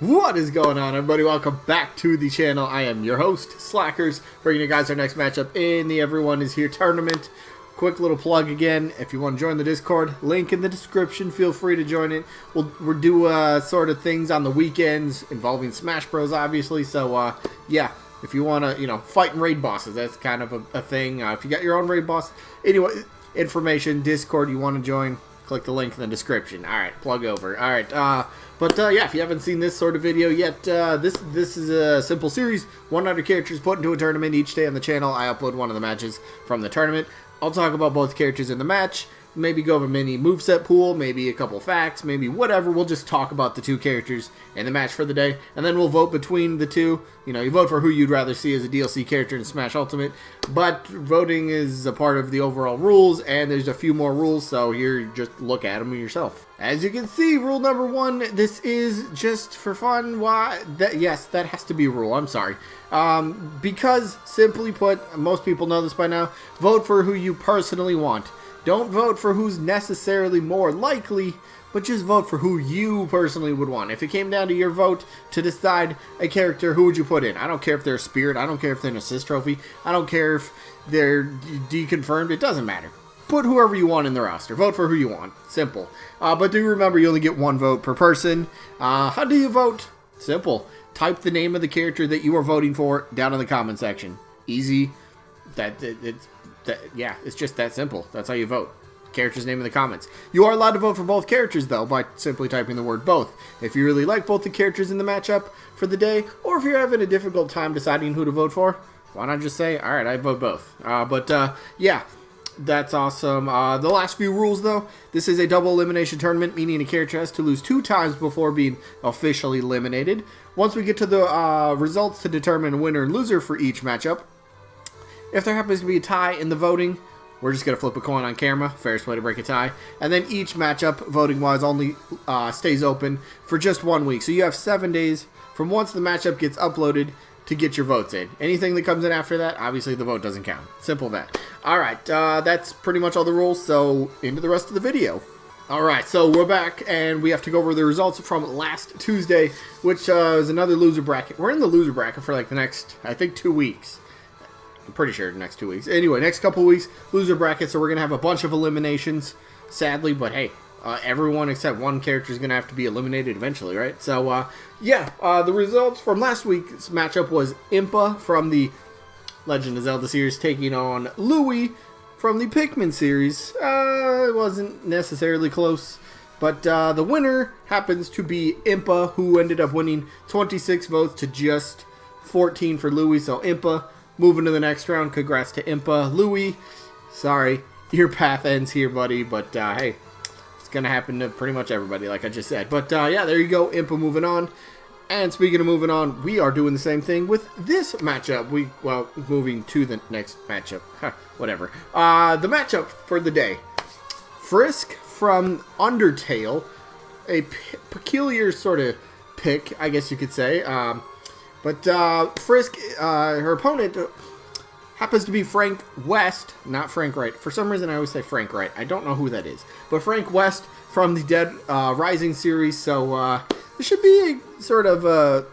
What is going on, everybody? Welcome back to the channel. I am your host, Slackers, bringing you guys our next matchup in the Everyone Is Here tournament. Quick little plug again, if you want to join the Discord, link in the description, feel free to join it. We'll do sort of things on the weekends involving Smash Bros, obviously, so yeah, if you want to, fight and raid bosses, that's kind of a thing. If you got your own raid boss, anyway, information, Discord, you want to join, click the link in the description. Alright, plug over. Alright, yeah, if you haven't seen this sort of video yet, this is a simple series. 100 characters put into a tournament each day on the channel. I upload one of the matches from the tournament. I'll talk about both characters in the match, maybe go over a mini moveset pool, maybe a couple facts, maybe whatever. We'll just talk about the two characters in the match for the day, and then we'll vote between the two. You vote for who you'd rather see as a DLC character in Smash Ultimate, but voting is a part of the overall rules, and there's a few more rules, so here, just look at them yourself. As you can see, rule number 1, this is just for fun. Why? Yes, that has to be a rule. I'm sorry. Because, simply put, most people know this by now, vote for who you personally want. Don't vote for who's necessarily more likely, but just vote for who you personally would want. If it came down to your vote to decide a character, who would you put in? I don't care if they're a Spirit, I don't care if they're an assist trophy, I don't care if they're deconfirmed, it doesn't matter. Put whoever you want in the roster. Vote for who you want. Simple. But do remember, you only get one vote per person. How do you vote? Simple. Type the name of the character that you are voting for down in the comment section. Easy. Yeah, it's just that simple. That's how you vote. Character's name in the comments. You are allowed to vote for both characters, though, by simply typing the word both. If you really like both the characters in the matchup for the day, or if you're having a difficult time deciding who to vote for, why not just say, alright, I vote both. Yeah. That's awesome. The last few rules, though. This is a double elimination tournament, meaning a character has to lose 2 times before being officially eliminated. Once we get to the results to determine winner and loser for each matchup, if there happens to be a tie in the voting, we're just going to flip a coin on camera. Fairest way to break a tie. And then each matchup, voting-wise, only stays open for just 1 week. So you have 7 days from once the matchup gets uploaded to get your votes in. Anything that comes in after that, obviously the vote doesn't count. Simple that. Alright, that's pretty much all the rules, so into the rest of the video. Alright, so we're back, and we have to go over the results from last Tuesday, which is another loser bracket. We're in the loser bracket for like the next, I think, 2 weeks. I'm pretty sure the next 2 weeks. Anyway, next couple weeks, loser bracket, so we're going to have a bunch of eliminations, sadly, but hey, everyone except one character is going to have to be eliminated eventually, right? So, yeah, the results from last week's matchup was Impa from the Legend of Zelda series taking on Louie from the Pikmin series. It wasn't necessarily close, but the winner happens to be Impa, who ended up winning 26 votes to just 14 for Louie. So Impa moving to the next round. Congrats to Impa. Louie, sorry, your path ends here, buddy, but hey, it's going to happen to pretty much everybody, like I just said. But yeah, there you go, Impa moving on. And speaking of moving on, we are doing the same thing with this matchup. Well, moving to the next matchup. Whatever. The matchup for the day. Frisk from Undertale. A peculiar sort of pick, I guess you could say. But Frisk, her opponent, happens to be Frank West. Not Frank Wright. For some reason, I always say Frank Wright. I don't know who that is. But Frank West from the Dead Rising series. So, this should be a sort of a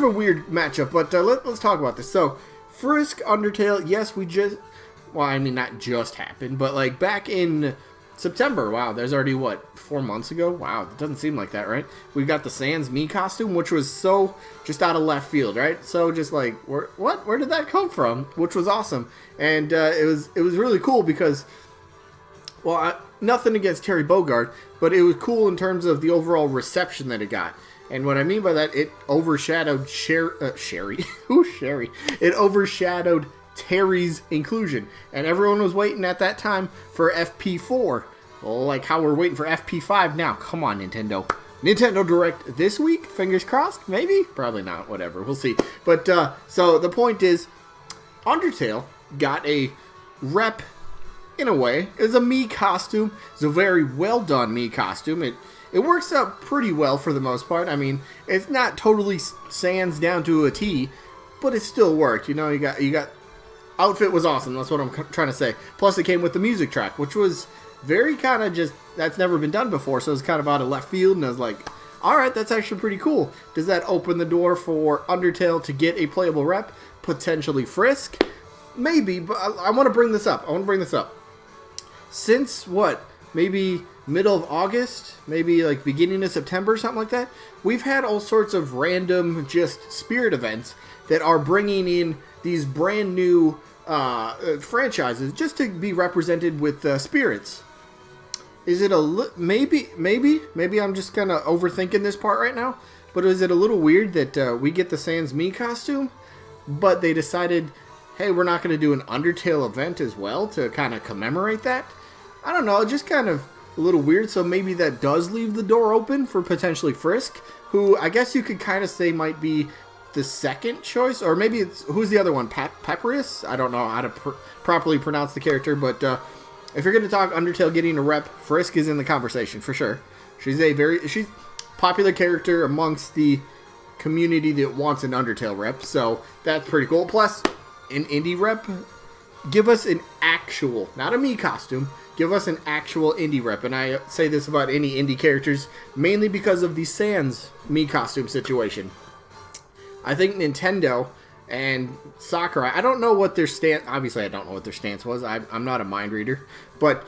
weird matchup, but let's talk about this. So, Frisk Undertale, yes, well, I mean, not just happened, but like back in September. Wow, there's already, what, 4 months ago? Wow, it doesn't seem like that, right? We got the Sans Mii costume, which was so just out of left field, right? So just like, where did that come from? Which was awesome, and it was really cool because, well, nothing against Terry Bogard, but it was cool in terms of the overall reception that it got. And what I mean by that, it overshadowed Sherry. Who's Sherry? It overshadowed Terry's inclusion. And everyone was waiting at that time for FP4. Well, like how we're waiting for FP5 now. Come on, Nintendo. Nintendo Direct this week? Fingers crossed? Maybe? Probably not. Whatever. We'll see. But, so the point is, Undertale got a rep, in a way. It's a Mii costume. It's a very well done Mii costume. It works out pretty well for the most part. I mean, it's not totally sans down to a T, but it still worked. You got outfit was awesome. That's what I'm trying to say. Plus, it came with the music track, which was very kind of just, that's never been done before, so it's kind of out of left field, and I was like, Alright, that's actually pretty cool. Does that open the door for Undertale to get a playable rep? Potentially Frisk? Maybe, but I want to bring this up. Since, what, maybe middle of August? Maybe, like, beginning of September, something like that? We've had all sorts of random, just, spirit events that are bringing in these brand new franchises just to be represented with spirits. Is it maybe I'm just kind of overthinking this part right now, but is it a little weird that we get the Sans Mii costume, but they decided, hey, we're not going to do an Undertale event as well to kind of commemorate that? I don't know, just kind of a little weird, so maybe that does leave the door open for potentially Frisk, who I guess you could kind of say might be the second choice, or maybe it's, who's the other one, Papyrus? I don't know how to properly pronounce the character, but if you're going to talk Undertale getting a rep, Frisk is in the conversation, for sure. She's popular character amongst the community that wants an Undertale rep, so that's pretty cool. Plus, an indie rep, give us an actual, not a Mii costume, give us an actual indie rep, and I say this about any indie characters, mainly because of the Sans Mii costume situation. I think Nintendo and Sakurai, I don't know what their stance, obviously I don't know what their stance was, I'm not a mind reader, but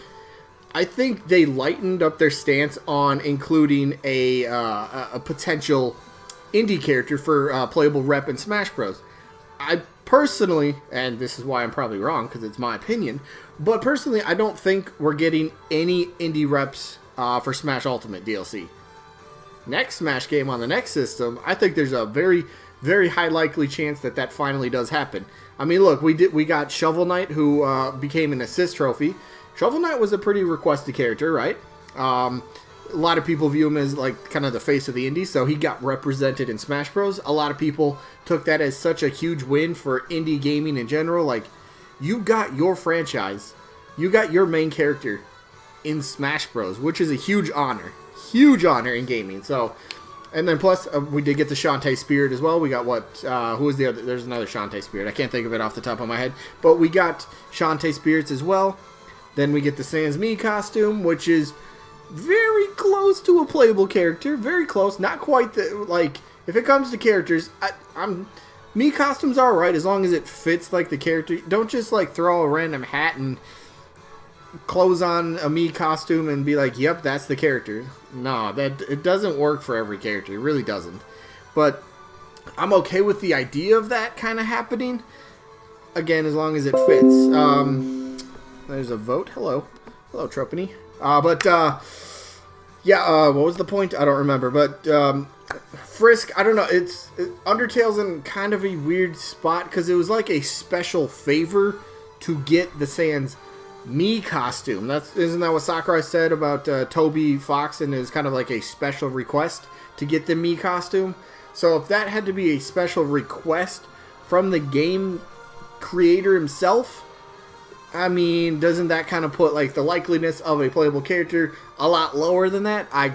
I think they lightened up their stance on including a potential indie character for playable rep in Smash Bros. I personally, and this is why I'm probably wrong because it's my opinion, but personally I don't think we're getting any indie reps for Smash Ultimate DLC. Next Smash game on the next system, I think there's a very high likely chance that finally does happen. I mean, look, we got Shovel Knight, who became an assist trophy. Shovel Knight was a pretty requested character, right? A lot of people view him as like kind of the face of the indie, so he got represented in Smash Bros. A lot of people took that as such a huge win for indie gaming in general. Like, you got your franchise, you got your main character in Smash Bros, which is a huge honor in gaming. So. And then plus, we did get the Shantae Spirit as well. We got who was the other? There's another Shantae Spirit. I can't think of it off the top of my head. But we got Shantae Spirits as well. Then we get the Sans Mii costume, which is very close to a playable character. Very close. Not quite like, if it comes to characters, Mii costumes are alright as long as it fits like the character. Don't just like throw a random hat and clothes on a Mii costume and be like, yep, that's the character. No, it doesn't work for every character. It really doesn't. But I'm okay with the idea of that kind of happening. Again, as long as it fits. There's a vote. Hello, Tropany. What was the point? I don't remember. But Frisk, I don't know. Undertale's in kind of a weird spot because it was like a special favor to get the Sans Mii costume. Isn't that what Sakurai said about Toby Fox, and is kind of like a special request to get the Mii costume? So if that had to be a special request from the game creator himself, I mean, doesn't that kind of put like the likeliness of a playable character a lot lower than that? I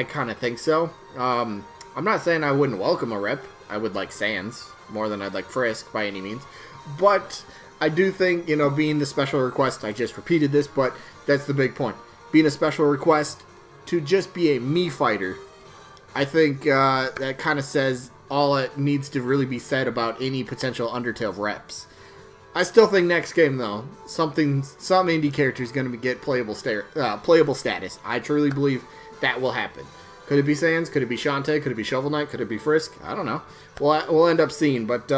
kind of think so. I'm not saying I wouldn't welcome a rep. I would like Sans more than I'd like Frisk by any means, but I do think, being the special request, I just repeated this, but that's the big point. Being a special request to just be a Mii fighter, I think that kind of says all it needs to really be said about any potential Undertale reps. I still think next game, though, some indie character is going to get playable status. I truly believe that will happen. Could it be Sans? Could it be Shantae? Could it be Shovel Knight? Could it be Frisk? I don't know. We'll end up seeing, but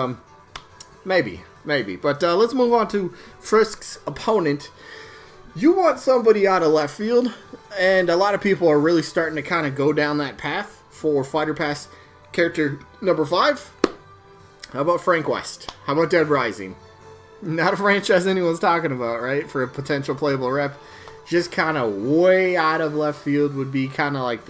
maybe. But let's move on to Frisk's opponent. You want somebody out of left field, and a lot of people are really starting to kind of go down that path for Fighter Pass character number 5. How about Frank West? How about Dead Rising? Not a franchise anyone's talking about, right? For a potential playable rep. Just kind of way out of left field would be kind of like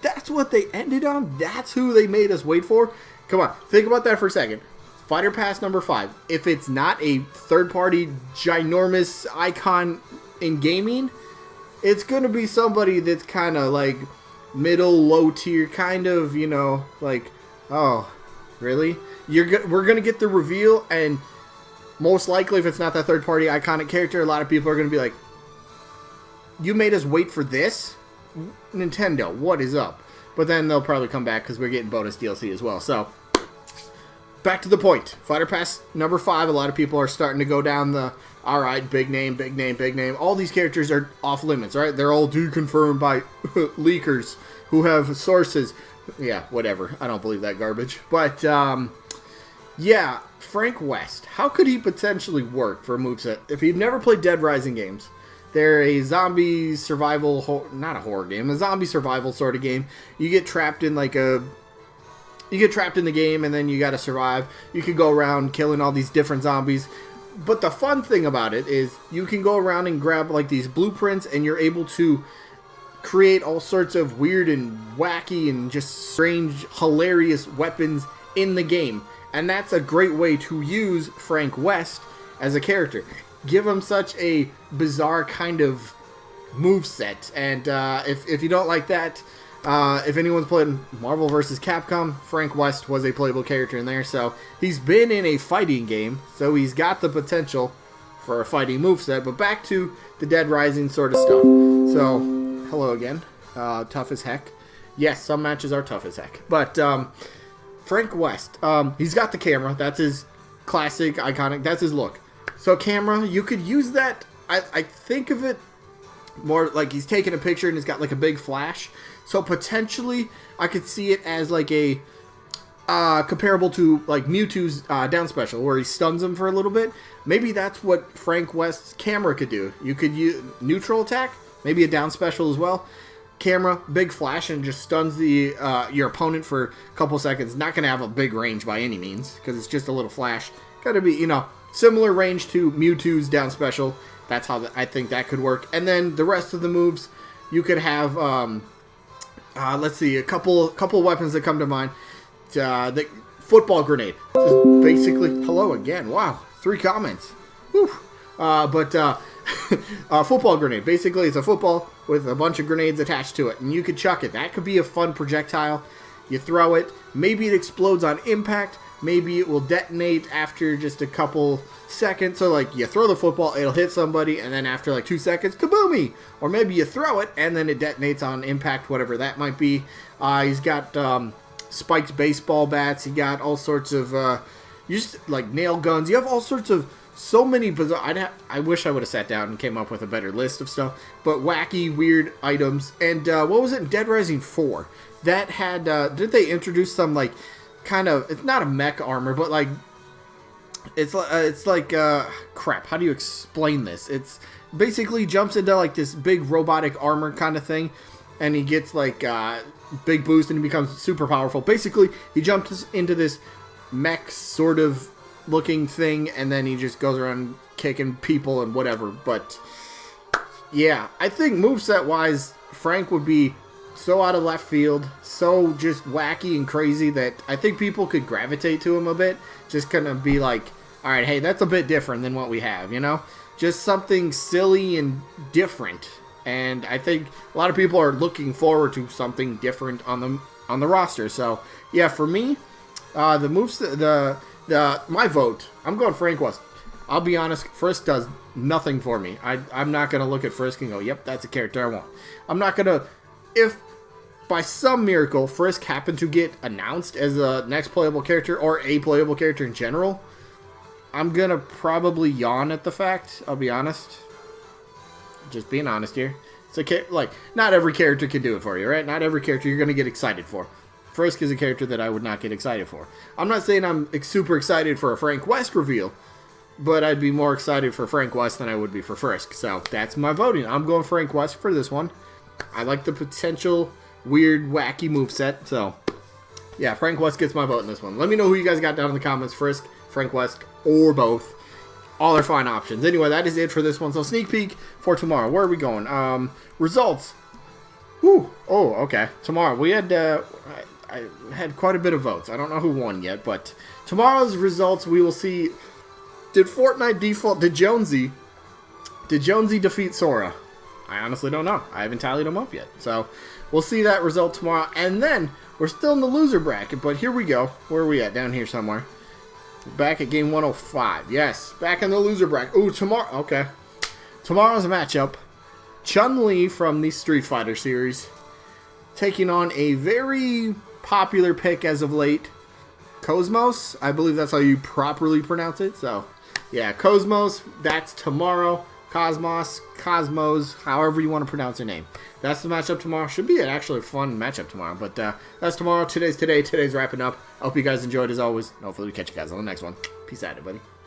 that's what they ended on? That's who they made us wait for? Come on, think about that for a second. Fighter Pass number 5. If it's not a third-party ginormous icon in gaming, it's going to be somebody that's kind of like middle, low tier, kind of, like, oh, really? We're going to get the reveal, and most likely, if it's not that third-party iconic character, a lot of people are going to be like, you made us wait for this? Nintendo, what is up? But then they'll probably come back because we're getting bonus DLC as well. So, back to the point. Fighter Pass number 5, a lot of people are starting to go down the, alright, big name, big name, big name. All these characters are off limits, right? They're all deconfirmed by leakers who have sources. Yeah, whatever. I don't believe that garbage. But, yeah, Frank West. How could he potentially work for a moveset? If you've never played Dead Rising games, they're a zombie survival, not a horror game, a zombie survival sort of game. You get trapped in like a... You get trapped in the game and then you gotta survive. You can go around killing all these different zombies. But the fun thing about it is you can go around and grab like these blueprints and you're able to create all sorts of weird and wacky and just strange, hilarious weapons in the game. And that's a great way to use Frank West as a character. Give him such a bizarre kind of moveset. And if you don't like that, if anyone's played Marvel vs. Capcom, Frank West was a playable character in there. So he's been in a fighting game, so he's got the potential for a fighting moveset. But back to the Dead Rising sort of stuff. So, hello again. Tough as heck. Yes, some matches are tough as heck. But Frank West, he's got the camera. That's his classic, iconic, that's his look. So camera, you could use that, I think of it more like he's taking a picture and he's got like a big flash. So potentially, I could see it as like a comparable to like Mewtwo's down special, where he stuns him for a little bit. Maybe that's what Frank West's camera could do. You could use neutral attack, maybe a down special as well. Camera, big flash, and just stuns the your opponent for a couple seconds. Not going to have a big range by any means, because it's just a little flash. Got to be, you know, similar range to Mewtwo's down special. That's how I think that could work. And then the rest of the moves, you could have, let's see, a couple weapons that come to mind. The football grenade. Just basically, hello again. Wow, 3 comments. Whew. Football grenade. Basically, it's a football with a bunch of grenades attached to it, and you could chuck it. That could be a fun projectile. You throw it. Maybe it explodes on impact. Maybe it will detonate after just a couple seconds. So, like, you throw the football, it'll hit somebody, and then after, like, 2 seconds, kaboomy! Or maybe you throw it, and then it detonates on impact, whatever that might be. He's got spiked baseball bats. He got all sorts of, just, like, nail guns. You have all sorts of, so many bizarre... I wish I would have sat down and came up with a better list of stuff. But wacky, weird items. And, what was it in Dead Rising 4? That had, did they introduce some, like... kind of, it's not a mech armor, but like it's like crap, how do you explain this? It's basically jumps into like this big robotic armor kind of thing, and he gets like big boost and he becomes super powerful. Basically, he jumps into this mech sort of looking thing, and then he just goes around kicking people and whatever. But yeah, I think moveset wise, Frank would be so out of left field, so just wacky and crazy that I think people could gravitate to him a bit. Just kind of be like, alright, hey, that's a bit different than what we have, you know? Just something silly and different. And I think a lot of people are looking forward to something different on the roster. So, yeah, for me, the moves, my vote, I'm going Frank West. I'll be honest, Frisk does nothing for me. I'm not going to look at Frisk and go, yep, that's a character I want. I'm not going to... If by some miracle Frisk happened to get announced as a next playable character or a playable character in general, I'm gonna probably yawn at the fact. I'll be honest. Just being honest here. It's like, not every character can do it for you, right? Not every character you're gonna get excited for. Frisk is a character that I would not get excited for. I'm not saying I'm super excited for a Frank West reveal, but I'd be more excited for Frank West than I would be for Frisk. So that's my voting. I'm going Frank West for this one. I like the potential weird, wacky moveset. So, yeah, Frank West gets my vote in this one. Let me know who you guys got down in the comments. Frisk, Frank West, or both. All are fine options. Anyway, that is it for this one. So, sneak peek for tomorrow. Where are we going? Results. Whew. Oh, okay. Tomorrow. We had, I had quite a bit of votes. I don't know who won yet, but tomorrow's results, we will see. Did Fortnite default? Did Jonesy defeat Sora? I honestly don't know. I haven't tallied them up yet. So, we'll see that result tomorrow. And then, we're still in the loser bracket, but here we go. Where are we at? Down here somewhere. Back at game 105. Yes, back in the loser bracket. Ooh, tomorrow. Okay. Tomorrow's matchup. Chun-Li from the Street Fighter series taking on a very popular pick as of late, Cosmos. I believe that's how you properly pronounce it. So, yeah, Cosmos. That's tomorrow. Cosmos, however you want to pronounce your name. That's the matchup tomorrow. Should be actually a fun matchup tomorrow. But that's tomorrow. Today's today. Today's wrapping up. I hope you guys enjoyed as always. Hopefully we catch you guys on the next one. Peace out, everybody.